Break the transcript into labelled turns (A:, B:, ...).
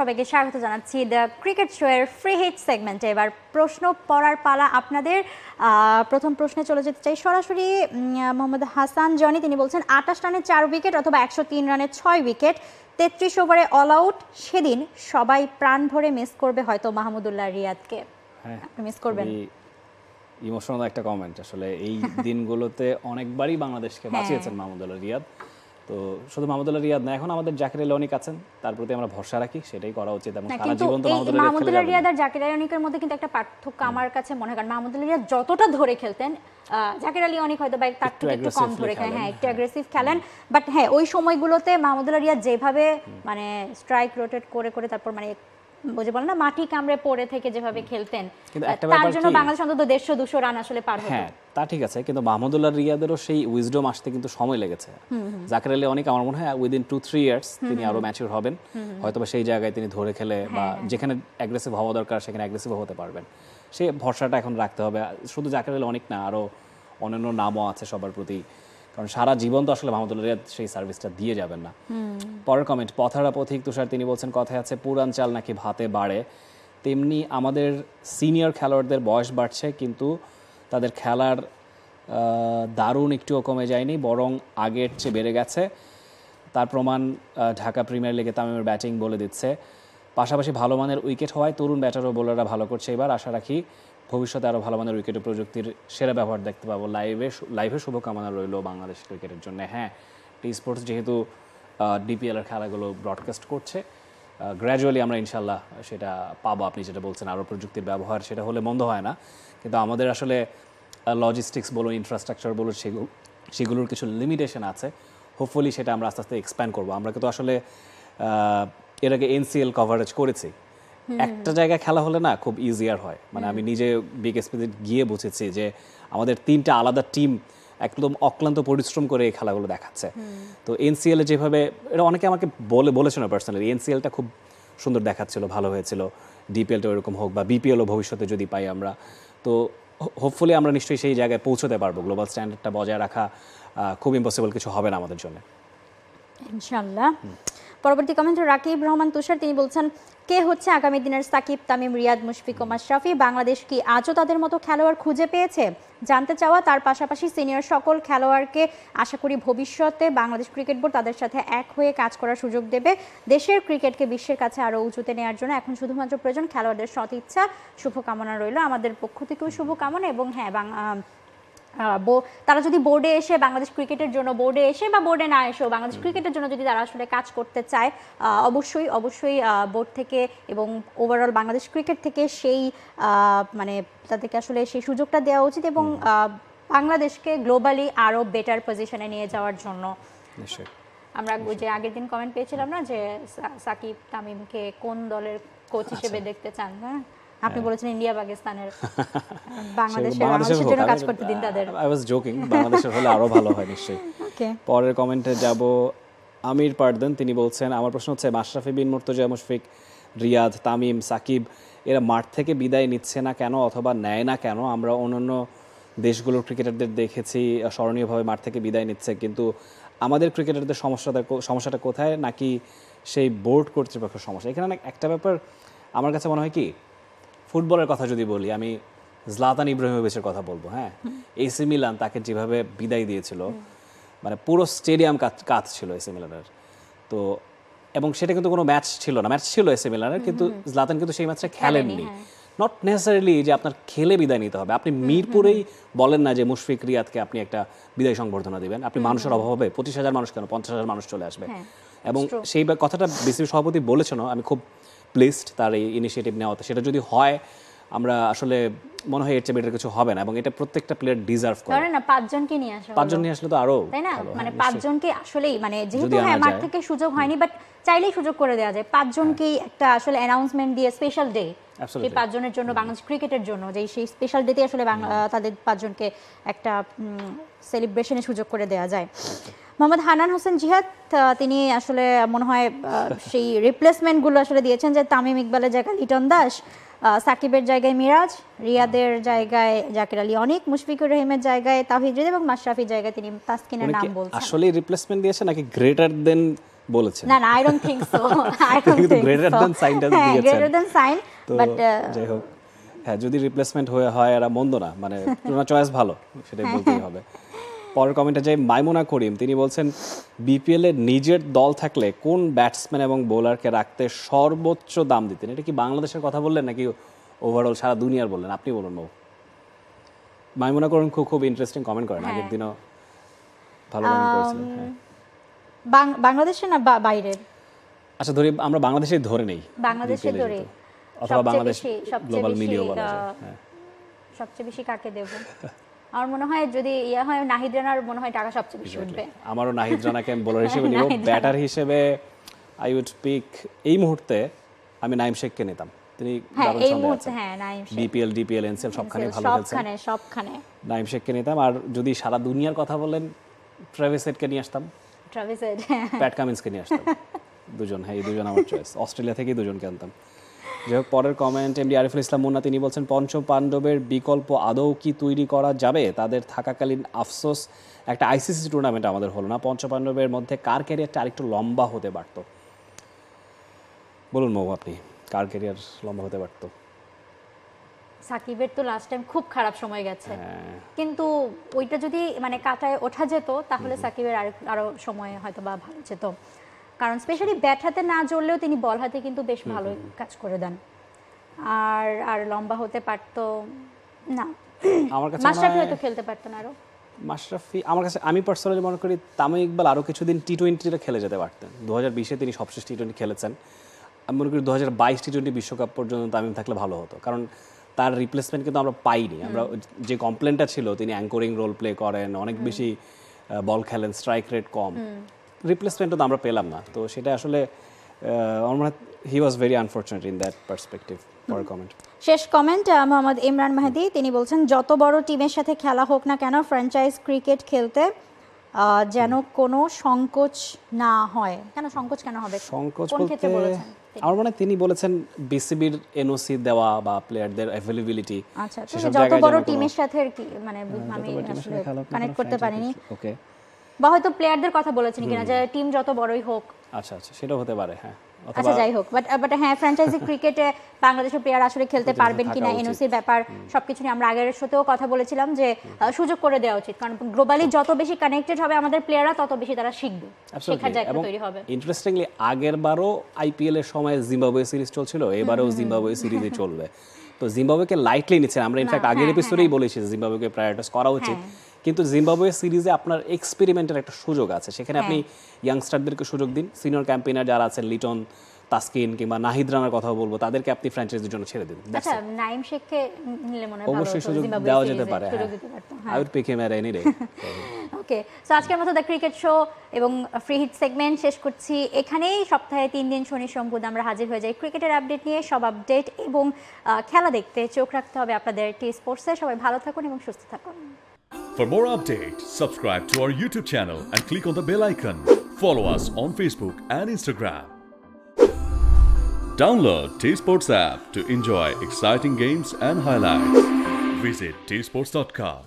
A: সবাইকে স্বাগত জানাচ্ছি দ্য ক্রিকেট শো এর ফ্রি হিট সেগমেন্টে। এবার প্রশ্ন পড়ার পালা আপনাদের। প্রথম প্রশ্নে চলে যেতে চাই সরাসরি। মোহাম্মদ হাসান জনি তিনি বলছেন 28 রানে 4 উইকেট অথবা 103 রানে 6 উইকেট, 33 ওভারে অল আউট, সেদিন সবাই প্রাণ ভরে মিস করবে হয়তো মাহমুদুল্লাহ রিয়াদকে।
B: হ্যাঁ,
A: আপনি মিস করবেন?
B: ইমোশনাল একটা কমেন্ট। আসলে এই দিনগুলোতে অনেকবারই বাংলাদেশকে বাঁচিয়েছেন মাহমুদুল্লাহ রিয়াদ। তো শুধু মাহমুদুল্লাহ রিয়াদ না, এখন আমাদের জাকির আলী অনেক আছেন, তার প্রতি আমরা ভরসা রাখি, সেটাই করা উচিত। এবং সারা জীবন তো
A: মাহমুদুল্লাহ রিয়াদ আর জাকির আলী অনেকের মধ্যে কিন্তু একটা পার্থক্য আমার কাছে মনে হয়। মাহমুদুল্লাহ রিয়াদ যতটা ধরে খেলতেন, জাকির আলী অনেক হয়তো বা তার থেকে একটু কম ধরে খেলেন, হ্যাঁ একটু অ্যাগ্রেসিভ খেলেন। বাট হ্যাঁ, ওই সময়গুলোতে মাহমুদুল্লাহ রিয়াদ যেভাবে মানে স্ট্রাইক রোটেট করে করে তারপর মানে বুঝে বলেন না মাটি কামড়ে পড়ে থেকে যেভাবে খেলতেন, তার জন্য বাংলাদেশ অন্তত 150-200 রান আসলে পার হতো।
B: হ্যাঁ তা ঠিক আছে, কিন্তু মাহমুদুল্লাহ রিয়াদেরও সেই উইজডম আসতে কিন্তু সময় লেগেছে। জাকির আলী অনেক আমার মনে হয় উইদিন 2-3 ইয়ার্স তিনি আরো ম্যাচিউর হবেন, হয়তোবা সেই জায়গায় তিনি ধরে খেলে বা যেখানে অ্যাগ্রেসিভ হওয়া দরকার সেখানে অ্যাগ্রেসিভ হতে পারবেন। সেই ভরসাটা এখন রাখতে হবে। শুধু জাকির আলী অনেক না, আরো অন্যান্য নামও আছে সবার প্রতি, কারণ সারা জীবন তো আসলে মাহমুদুল্লাহ রিয়াদ সেই সার্ভিসটা দিয়ে যাবেন না। পরের কমেন্ট পথারা পথিক তুষার তিনি বলছেন কথায় আছে পুরান চাল নাকি ভাতে বাড়ে, তেমনি আমাদের সিনিয়র খেলোয়াড়দের বয়স বাড়ছে কিন্তু তাদের খেলার দারুণ একটুও কমে যায়নি, বরং আগের চেয়ে বেড়ে গেছে। তার প্রমাণ ঢাকা প্রিমিয়ার লিগে তামিমের ব্যাটিং বলে দিচ্ছে। পাশাপাশি ভালো মানের উইকেট হওয়ায় তরুণ ব্যাটার ও বোলাররা ভালো করছে এবার। আশা রাখি ভবিষ্যতে আরও ভালো মানের উইকেট ও প্রযুক্তির সেরা ব্যবহার দেখতে পাবো। লাইভে শুভকামনা রইল বাংলাদেশ ক্রিকেটের জন্য। হ্যাঁ, টি স্পোর্টস যেহেতু ডিপিএল এর খেলাগুলো ব্রডকাস্ট করছে, গ্র্যাজুয়ালি আমরা ইনশাল্লাহ সেটা পাবো। আপনি যেটা বলছেন আরও প্রযুক্তির ব্যবহার, সেটা হলে মন্দ হয় না, কিন্তু আমাদের আসলে লজিস্টিক্স বলুন, ইনফ্রাস্ট্রাকচার বলুন, সেগুলোর কিছু লিমিটেশন আছে। হোপফুলি সেটা আমরা আস্তে আস্তে এক্সপ্যান্ড করবো। আমরা কিন্তু আসলে এর আগে এনসিএল কভারেজ করেছি, একটা জায়গায় খেলা হলে না খুব ইজিয়ার হয়। মানে আমি নিজে বিকেএসপিতে গিয়ে বুঝেছি যে আমাদের 3টা আলাদা টিম একদম অক্লান্ত পরিশ্রম করে এই খেলাগুলো দেখাচ্ছে। তো এনসিএল এ যেভাবে, এটা অনেকে আমাকে বলেছিল পার্সোনালি, এনসিএলটা খুব সুন্দর দেখাচ্ছিল, ভালো হয়েছিল, ডিপিএলটা ওইরকম হোক বা বিপিএলও ভবিষ্যতে যদি পাই আমরা, তো হোপফুলি আমরা নিশ্চয়ই সেই জায়গায় পৌঁছতে পারবো। গ্লোবাল স্ট্যান্ডার্ডটা বজায় রাখা খুব ইম্পসিবল কিছু হবে না আমাদের জন্য,
A: ইনশাআল্লাহ। পরবর্তী কমেন্ট রাকিব রহমান তুষার তিনি বলছেন কে হচ্ছে আগামী দিনের সাকিব, তামিম, রিয়াদ, মুশফিক ও মাশরাফি? বাংলাদেশ কি আজও তাদের মতো খেলোয়াড় খুঁজে পেয়েছে? জানতে চাওয়া। তার পাশাপাশি সিনিয়র সকল খেলোয়াড়কে আশা করি ভবিষ্যতে বাংলাদেশ ক্রিকেট বোর্ড তাদের সাথে এক হয়ে কাজ করার সুযোগ দেবে। দেশের ক্রিকেটকে বিশ্বের কাছে আরও উঁচুতে নেওয়ার জন্য এখন শুধুমাত্র প্রয়োজন খেলোয়াড়দের সৎ ইচ্ছা। শুভকামনা রইল আমাদের পক্ষ থেকেও শুভকামনা। এবং হ্যাঁ, তারা যদি বোর্ডে এসে বাংলাদেশ ক্রিকেটের জন্য, বোর্ডে এসে বা বোর্ডে না এসেও বাংলাদেশ ক্রিকেটের জন্য যদি তারা আসলে কাজ করতে চায়, অবশ্যই বোর্ড থেকে এবং ওভারঅল বাংলাদেশ ক্রিকেট থেকে সেই মানে তাদেরকে আসলে সেই সুযোগটা দেওয়া উচিত এবং বাংলাদেশকে গ্লোবালি আরও বেটার পজিশনে নিয়ে যাওয়ার জন্য। আমরা যে আগের দিন কমেন্ট পেয়েছিলাম না যে সাকিব তামিমকে কোন দলের কোচ হিসেবে দেখতে চান, হ্যাঁ আপনি বলেছেন ইন্ডিয়া পাকিস্তানের, বাংলাদেশের জন্য কাজ করতে দিন তাদের।
B: আই ওয়াজ জোকিং, বাংলাদেশের হলে আরো ভালো হয় নিশ্চয়ই। পরের কমেন্টে যাব আমির পারদান তিনি বলছেন আমার প্রশ্ন হচ্ছে মাশরাফি বিন মুর্তজা, মুশফিক, রিয়াদ, তামিম, সাকিব এরা মাঠ থেকে বিদায় নিচ্ছে না কেন অথবা নেয় না কেন? আমরা অন্যান্য দেশগুলোর ক্রিকেটারদের দেখেছি স্মরণীয়ভাবে মাঠ থেকে বিদায় নিচ্ছে, কিন্তু আমাদের ক্রিকেটারদের সমস্যাটা কোথায়? নাকি সেই বোর্ড কর্তৃপক্ষের সমস্যা? এখানে একটা ব্যাপার আমার কাছে মনে হয় কি, ফুটবলের কথা যদি বলি, আমি জলাতান ইব্রাহিমোভিচের কথা বলবো। হ্যাঁ, এসি মিলান তাকে যেভাবে বিদায় দিয়েছিল, মানে পুরো স্টেডিয়াম কাজ ছিল এসি মিলানের। তো এবং সেটা কিন্তু কোনো ম্যাচ ছিল না, ম্যাচ ছিল এসি মিলানের, কিন্তু জলাতান কিন্তু সেই ম্যাচটা খেলেননি। নট নেসেসারিলি যে আপনার খেলে বিদায় নিতে হবে। আপনি মিরপুরেই বলেন না যে মুশফিক, রিয়াদকে আপনি একটা বিদায় সংবর্ধনা দিবেন। আপনি মানুষের অভাব হবে, 25,000 মানুষ কেন, 50,000 মানুষ চলে আসবে। এবং সেই কথাটা বিসিবি সভাপতি বলেছেন, আমি খুব প্লেসড তার এই ইনিশিয়েটিভ নেওয়াতে। সেটা যদি হয় আমরা আসলে মনে হয় এর চেয়ে বেটার কিছু হবে না, এবং এটা প্রত্যেকটা প্লেয়ার ডিজার্ভ করে।
A: না 5 জনকে নিয়ে আসা,
B: 5 জন নিয়ে আসলে তো আরো
A: তাই না, মানে 5 জনকে আসলেই মানে যেহেতু হ্যাঁ মাঠ থেকে সুযোগ হয়নি, বাট চাইলেই সুযোগ করে দেওয়া যায়। 5 জনকেই একটা আসলে অ্যানাউন্সমেন্ট দিয়ে স্পেশাল ডে সেই 5 জনের জন্য, বাংলাদেশ ক্রিকেটের জন্য, যে সেই স্পেশাল ডেতে আসলে তাদের 5 জনকে একটা সেলিব্রেশনের সুযোগ করে দেওয়া যায়। মোহাম্মদ হানান হোসেন জিহাদ তিনি আসলে মনে হয় সেই রিপ্লেসমেন্টগুলো আসলে দিয়েছেন, যে তামিম ইকবালের জায়গায় লিটন দাস, সাকিবের জায়গায় মিরাজ, রিয়াদের জায়গায় জাকির আলী অনিক, মুশফিকুর রহিমের জায়গায় তাওহিদ হৃদয় এবং মাশরাফির জায়গায় তিনি তাসকিনের নাম বলছেন।
B: আসলে রিপ্লেসমেন্ট দিয়েছে নাকি গ্রেটার দেন বলেছেন।
A: না I don't think so, I don't
B: কিন্তু
A: থিংক
B: greater
A: সো,
B: than সাইনটা
A: হ্যাঁ
B: দিয়েছেন।
A: গ্রেটার দ্যান সাইন,
B: তো
A: বাট
B: যাই হোক, হ্যাঁ যদি রিপ্লেসমেন্ট হয় এরা মন্দ না, মানে ওনার চয়েস ভালো, সেটাই বলতেই হবে। পরের কমেন্টে যাই, মাইমুনা করিম, তিনি বলছেন বিপিএল এ নিজের দল থাকলে কোন ব্যাটসম্যান এবং বোলারকে রাখতে সর্বোচ্চ দাম দিতেন? এটা কি বাংলাদেশের কথা বললেন নাকি ওভারঅল সারা দুনিয়ার বললেন? আপনি বলুন মৌ। মাইমুনা করিম খুব ইন্টারেস্টিং কমেন্ট করেন, আগের দিনও ভালো কমেন্ট করেছিলেন। হ্যাঁ।
A: বাংলাদেশে না বাইরের?
B: আচ্ছা ধরি আমরা বাংলাদেশেই ধরে নেই,
A: বাংলাদেশে
B: BPL এ
A: ধরে
B: যেহেতু। অথবা বাংলাদেশ
A: সবচেয়ে
B: গ্লোবাল
A: বেশি,
B: মিলিয়েও বলা যায়। হ্যাঁ।
A: সবচেয়ে বেশি কাকে দেব? আমার মনে হয় যদি হয় নাহিদ রানার মনে হয় টাকা সবচেয়ে বেশি উঠবে।
B: আমারও নাহিদ রানাকে আমি বোলার হিসেবে নিব।
A: নাহিদ রানা।
B: ব্যাটার হিসেবে আই উড পিক, এই মুহূর্তে আমি নাইম শেখকে নিতাম। তিনি
A: হ্যাঁ
B: দারুণ
A: এই
B: ছন্দে
A: মুহূর্তে,
B: আছেন।
A: হ্যাঁ Naim Sheikh,
B: BPL, DPL, NCL সবখানে ভালো খেলছেন।
A: সবখানে
B: নাইম শেখকে নিতাম। আর যদি সারা দুনিয়ার কথা বলেন, ট্রেভিস হেডকে নিয়ে আসতাম,
A: ট্রাভিস হেড,
B: প্যাট কামিন্সকে নিয়ে আসতাম। দুজন, হ্যাঁ এই দুজন আমার চয়েস। অস্ট্রেলিয়া থেকেই দুজনকে আনতাম। যাই হোক, পরের কমেন্ট এমডি আরিফুল ইসলাম মুন্না, তিনি বলছেন পঞ্চ পাণ্ডবের বিকল্প আদৌ কি তৈরি করা যাবে? তাদের থাকাকালীন আফসোস একটা আইসিসি টুর্নামেন্ট আমাদের হলো না। পঞ্চ পাণ্ডবের মধ্যে কার ক্যারিয়ারটা আরেকটু লম্বা হতে পারতো? বলুন মৌ, আপনি কার ক্যারিয়ার লম্বা হতে পারতো?
A: সাকিবের তো লাস্ট টাইম খুব খারাপ সময় গেছে, কিন্তু ওইটা যদি মানে কাটায় ওঠা যেত তাহলে সাকিবের আরো সময় হয়তো বা ভালো যেত, কারণ স্পেশালি ব্যাট হাতে না জড়লেও তিনি বল হাতে কিন্তু বেশ ভালো কাজ করে দেন। আর লম্বা হতে পারতো না।
B: আমার কাছে
A: মাশরাফি হয়তো খেলতে পারতো না আরো।
B: মাশরাফি আমার কাছে, আমি পার্সোনালি মনে করি তামিম ইকবাল আরও কিছুদিন টি-20টা খেলে যেতে পারতেন। 2020-এ তিনি সবশেষ টি-20 খেলেছেন। আমি মনে করি 2022 টি-20 বিশ্বকাপ পর্যন্ত তামিম থাকলে ভালো হতো, কারণ তার রিপ্লেসমেন্ট কিন্তু আমরা পাইনি। আমরা যে কমপ্লেনটা ছিল, তিনি অ্যাঙ্করিং রোল প্লে করেন, অনেক বেশি বল খেলেন, স্ট্রাইক রেট কম, রিপ্লেসমেন্টও তো আমরা পেলাম না। তো সেটা আসলে আমার মনে হয় he was very unfortunate in that perspective. পরের কমেন্ট,
A: শেষ কমেন্ট মোহাম্মদ ইমরান মাহদি, তিনি বলছেন যত বড় টিমের সাথে খেলা হোক না কেন ফ্র্যাঞ্চাইজ ক্রিকেট খেলতে যেন কোনো সংকোচ না হয়। কেন সংকোচ কেন হবে?
B: সংকোচ
A: কোন ক্ষেত্রে
B: বলতে
A: বলেছেন?
B: আমার মনে হয় তিনি বলেছেন বিসিবির এনওসি দেওয়া বা প্লেয়ারদের অ্যাভেলেবিলিটি,
A: আচ্ছা,
B: সেসব
A: যত
B: জায়গায়
A: বড়
B: যেন
A: টিমের সাথে আর কি, মানে আমি আসলে কানেক্ট করতে পারিনি।
B: ওকে,
A: বা হয়তো প্লেয়ারদের কথা বলেছেন কিনা, যে টিম যত বড়ই হোক।
B: আচ্ছা সেটাও হতে পারে, হ্যাঁ।
A: আচ্ছা যাই হোক, বাট হ্যাঁ ফ্র্যাঞ্চাইজি ক্রিকেটে বাংলাদেশের প্লেয়ার আসলে খেলতে পারবেন কিনা, এনওসির ব্যাপার সবকিছু নিয়ে আমরা আগের শোতেও কথা বলেছিলাম যে সুযোগ করে দেওয়া উচিত, কারণ গ্লোবালি যত বেশি কানেক্টেড হবে আমাদের প্লেয়াররা তত বেশি তারা শিখবে, শেখার জায়গা তৈরি হবে।
B: ইন্টারেস্টিংলি আগের বারও আইপিএল এর সময় জিম্বাবুয়ে সিরিজ চলছিল, এবারেও জিম্বাবুয়ে সিরিজে চলবে। তো জিম্বাবুয়েকে লাইটলি নিচ্ছেন। আমরা ইনফ্যাক্ট আগের এপিসোডেই বলেছি জিম্বাবুয়েকে প্রায়োরিটাইজ করা উচিত, কিন্তু জিম্বাবুয়ে সিরিজে আপনার এক্সপেরিমেন্টের একটা সুযোগ আছে, সেখানে আপনি ইয়াংস্টারদেরকে সুযোগ দিন। সিনিয়র ক্যাম্পেইনার যারা আছেন, লিটন, তাসকিন কিংবা নাহিদ রানার কথা বলবো, তাদেরকে আপনি ফ্র্যাঞ্চাইজির জন্য ছেড়ে দিন।
A: আচ্ছা নাইম শেখকে নিলে মনে হয়
B: অবশ্যই সুযোগ দেওয়া যেতে পারে। I would pick him at any day.
A: Okay, so আজকের মতো দ্য ক্রিকেট শো এবং ফ্রি হিট সেগমেন্ট শেষ করছি এখানেই। সপ্তাহে 3 দিন শনি সোম বুধ আমরা হাজির হয়ে যাই ক্রিকেটের আপডেট নিয়ে। সব আপডেট এবং খেলা দেখতে চোখ রাখতে হবে আপনাদের টি স্পোর্টসে। সবাই ভালো থাকুন এবং সুস্থ থাকুন।
C: For more updates, subscribe to our YouTube channel and click on the bell icon. Follow us on Facebook and Instagram. Download T-Sports app to enjoy exciting games and highlights. Visit tsports.com.